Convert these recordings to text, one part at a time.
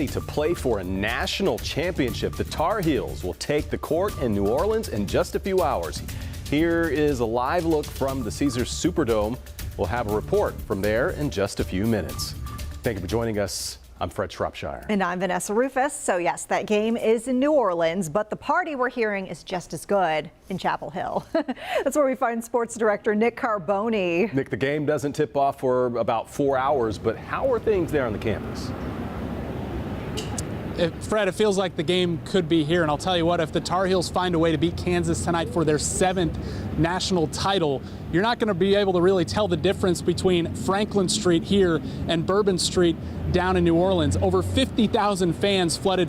To play for a national championship, the Tar Heels will take the court in New Orleans in just a few hours. Here is a live look from the Caesars Superdome. We'll have a report from there in just a few minutes. Thank you for joining us. I'm Fred Shropshire. And I'm Vanessa Rufus. So yes, that game is in New Orleans, but the party we're hearing is just as good in Chapel Hill. That's where we find sports director Nick Carboni. Nick, the game doesn't tip off for about 4 hours, but how are things there on the campus? Fred, it feels like the game could be here, and I'll tell you what, if the Tar Heels find a way to beat Kansas tonight for their 7th national title, you're not going to be able to really tell the difference between Franklin Street here and Bourbon Street down in New Orleans. Over 50,000 fans flooded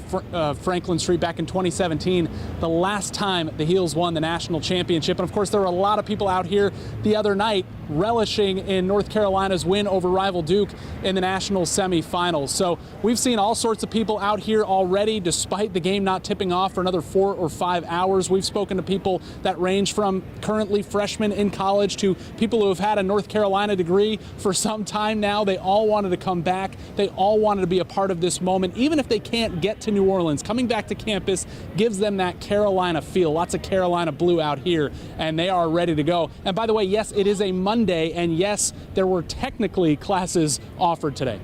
Franklin Street back in 2017, the last time the Heels won the national championship. And of course, there were a lot of people out here the other night relishing in North Carolina's win over rival Duke in the national semifinals. So we've seen all sorts of people out here already, despite the game not tipping off for another 4 or 5 hours. We've spoken to people that range from currently freshmen in college to people who have had a North Carolina degree for some time now. They all wanted to come back. They all wanted to be a part of this moment. Even if they can't get to New Orleans, coming back to campus gives them that Carolina feel. Lots of Carolina blue out here, and they are ready to go. And by the way, yes, it is a Monday, and yes, there were technically classes offered today.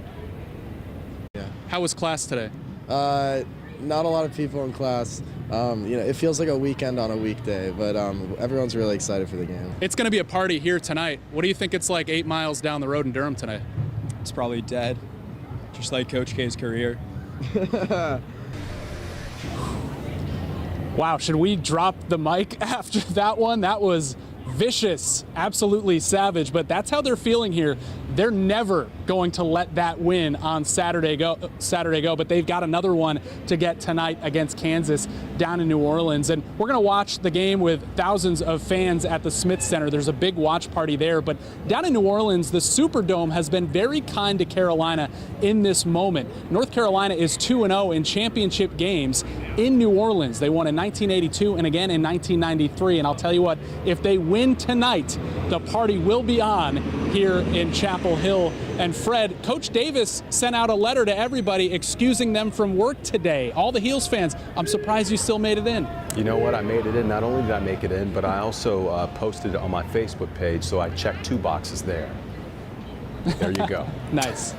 Yeah. How was class today? Not a lot of people in class. It feels like a weekend on a weekday, but everyone's really excited for the game. It's going to be a party here tonight. What do you think it's like 8 miles down the road in Durham tonight? It's probably dead, just like Coach K's career. Wow, should we drop the mic after that one? That was vicious, absolutely savage, but that's how they're feeling here. They're never going to let that win on Saturday go, but they've got another one to get tonight against Kansas down in New Orleans. And we're going to watch the game with thousands of fans at the Smith Center. There's a big watch party there, but down in New Orleans, the Superdome has been very kind to Carolina in this moment. North Carolina is 2-0 in championship games in New Orleans. They won in 1982 and again in 1993. And I'll tell you what, if they win tonight, the party will be on here in Chapel Hill. And Fred, Coach Davis sent out a letter to everybody excusing them from work today. All the Heels fans, I'm surprised you still made it in. You know what? I made it in. Not only did I make it in, but I also posted it on my Facebook page, so I checked 2 boxes there. There you go. Nice.